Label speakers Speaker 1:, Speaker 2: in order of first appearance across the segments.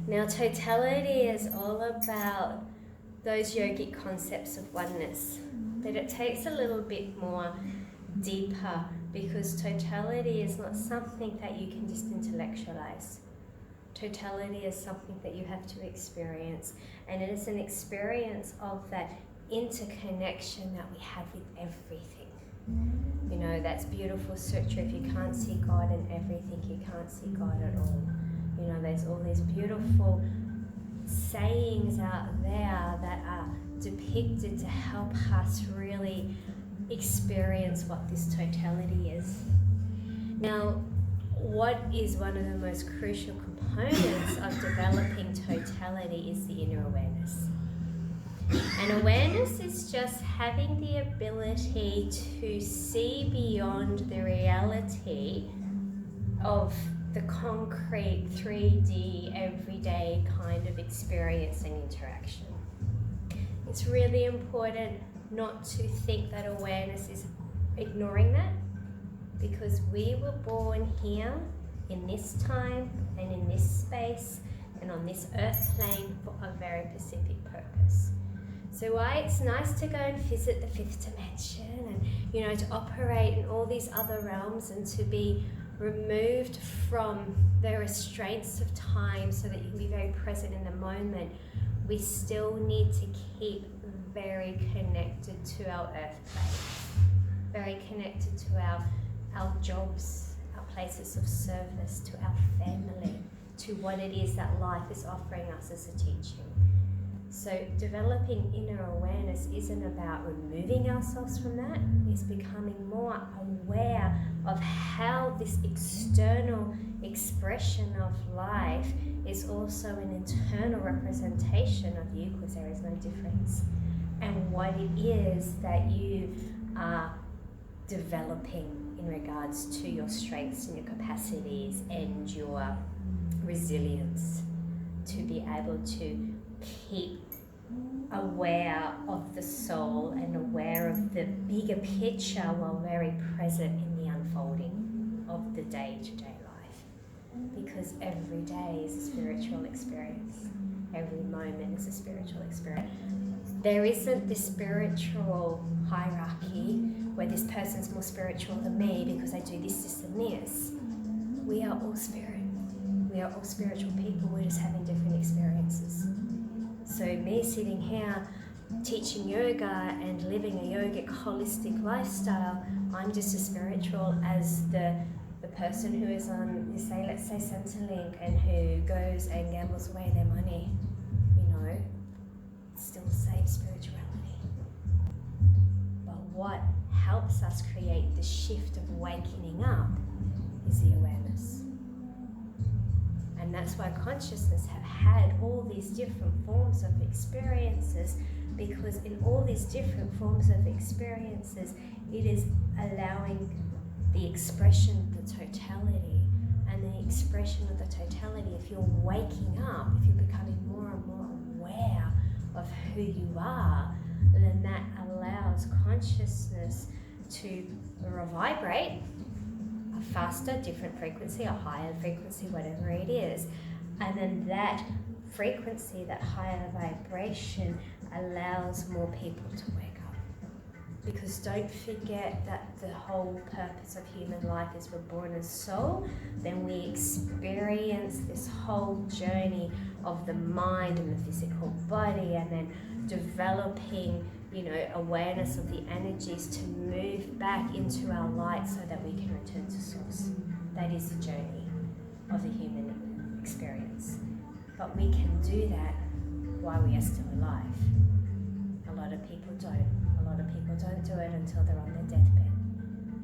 Speaker 1: Now, totality is all about those yogic concepts of oneness, but it takes a little bit more deeper, because totality is not something that you can just intellectualize. Totality is something that you have to experience, and it is an experience of that interconnection that we have with everything. You know, that's beautiful sutra, if you can't see God in everything, you can't see God at all. You know, there's all these beautiful sayings out there that are depicted to help us really experience what this totality is. Now, what is one of the most crucial components of developing totality is the inner awareness. And awareness is just having the ability to see beyond the reality of the concrete 3D everyday kind of experience and interaction. It's really important not to think that awareness is ignoring that, because we were born here in this time and in this space and on this earth plane for a very specific purpose. So why it's nice to go and visit the fifth dimension and, you know, to operate in all these other realms and to be removed from the restraints of time so that you can be very present in the moment, we still need to keep very connected to our earth plane, very connected to our jobs, our places of service, to our family, to what it is that life is offering us as a teaching. So developing inner awareness isn't about removing ourselves from that, it's becoming more aware of how this external expression of life is also an internal representation of you, because there is no difference, and what it is that you are developing in regards to your strengths and your capacities and your resilience, to be able to keep aware of the soul and aware of the bigger picture while very present in the unfolding of the day-to-day life. Because every day is a spiritual experience. Every moment is a spiritual experience. There isn't this spiritual hierarchy where this person's more spiritual than me because I do this, this, and this. We are all spirit. We are all spiritual people. We're just having different experiences. So me sitting here teaching yoga and living a yogic holistic lifestyle, I'm just as spiritual as the person who is on, let's say Centrelink, and who goes and gambles away their money. You know, it's still the same spirituality. But what helps us create the shift of waking up is the awareness. And that's why consciousness have had all these different forms of experiences, because in all these different forms of experiences, it is allowing the expression of the totality. And the expression of the totality, if you're waking up, if you're becoming more and more aware of who you are, then that allows consciousness to revibrate a faster, different frequency, a higher frequency, whatever it is. And then that frequency, that higher vibration, allows more people to wake up. Because don't forget that the whole purpose of human life is we're born as soul, then we experience this whole journey of the mind and the physical body, and then developing, you know, awareness of the energies to move back into our light so that we can return to source. That is the journey of the human experience. But we can do that while we are still alive. A lot of people don't. A lot of people don't do it until they're on their deathbed.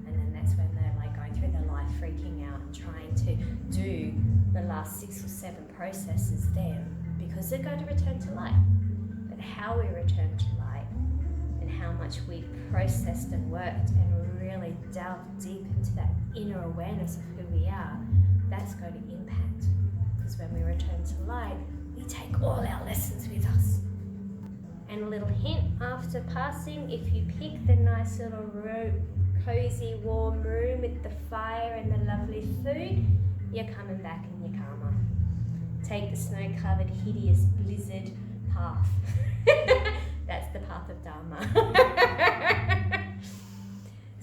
Speaker 1: And then that's when they're like going through their life freaking out and trying to do the last 6 or 7 processes then, because they're going to return to light. But how we return to light and how much we've processed and worked and really delved deep into that inner awareness of who we are, that's going to impact. Because when we return to light, we take all our lessons with us. And a little hint after passing, if you pick the nice little room, cozy, warm room with the fire and the lovely food, you're coming back in your karma. take the snow-covered, hideous blizzard path. That's the path of Dharma.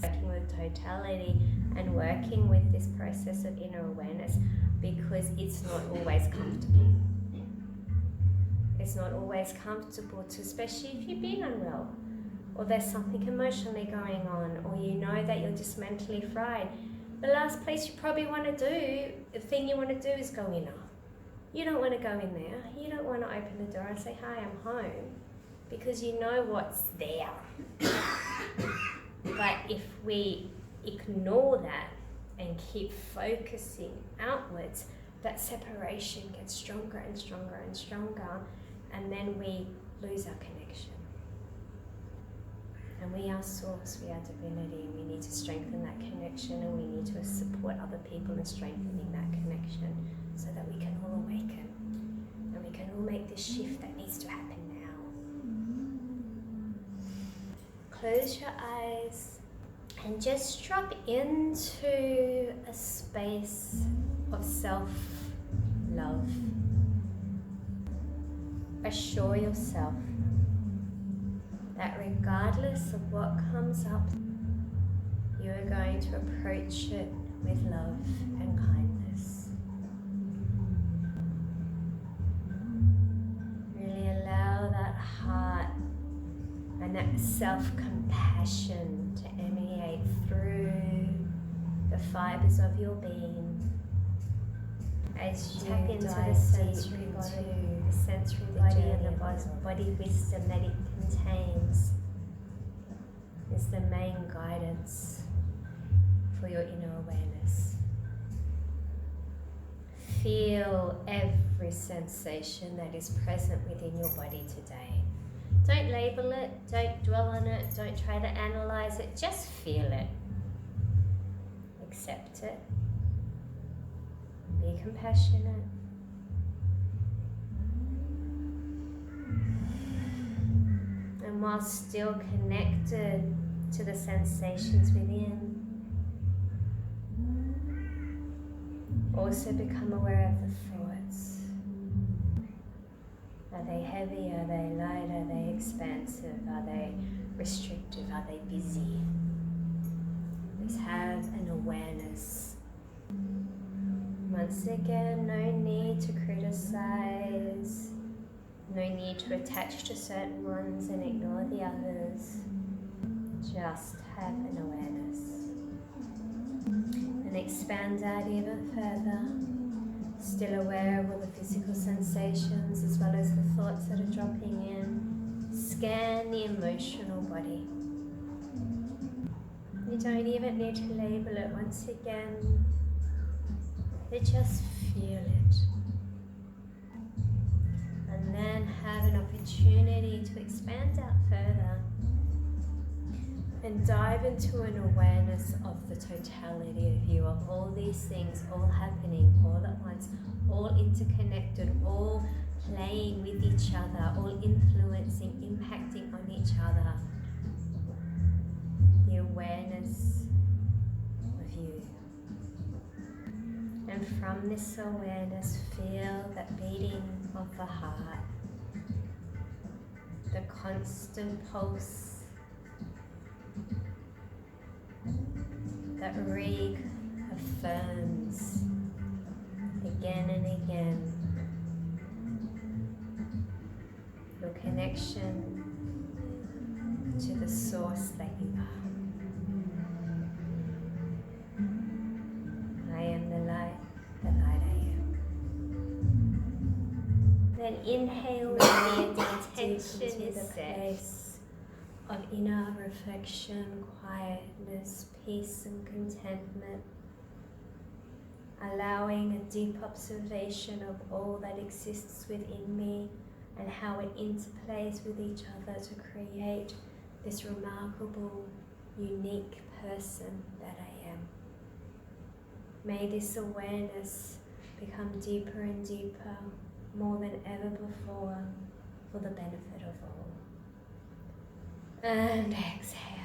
Speaker 1: Working with totality and working with this process of inner awareness, because it's not always comfortable. It's not always comfortable to, especially if you've been unwell, or there's something emotionally going on, or you know that you're just mentally fried. The last place you probably want to do, the thing you want to do is go inner. You don't want to go in there. You don't want to open the door and say, hi, I'm home, because you know what's there. But if we ignore that and keep focusing outwards, that separation gets stronger and stronger and stronger, and then we lose our connection. And we are source, we are divinity, and we need to strengthen that connection, and we need to support other people in strengthening that connection so that we can all awaken and we can all make this shift that needs to happen now. Close your eyes and just drop into a space of self-love. Assure yourself that regardless of what comes up, you are going to approach it with love and kindness. Really allow that heart and that self-compassion to emanate through the fibers of your being as you tap into the sensory body and the body wisdom that it contains is the main guidance for your inner awareness. Feel every sensation that is present within your body today. Don't label it, don't dwell on it, don't try to analyze it, just feel it. Accept it. Be compassionate. And while still connected to the sensations within, also become aware of the thoughts. Are they heavy? Are they light? Are they expansive? Are they restrictive? Are they busy? Just have an awareness. Once again, no need to criticize, no need to attach to certain ones and ignore the others. Just have an awareness. And expand out even further, still aware of all the physical sensations as well as the thoughts that are dropping in. Scan the emotional body. You don't even need to label it once again. But just feel it. And then have an opportunity to expand out further and dive into an awareness of the totality of you, of all these things all happening all at once, all interconnected, all playing with each other, all influencing, impacting on each other. The awareness of you. And from this awareness, feel that beating of the heart, the constant pulse that reaffirms again and again your connection to the source that you are. I am the light I am. Then inhale with the intention is set of inner reflection, quietness, peace and contentment, allowing a deep observation of all that exists within me and how it interplays with each other to create this remarkable, unique person that I am. May this awareness become deeper and deeper, more than ever before, for the benefit of all. And exhale.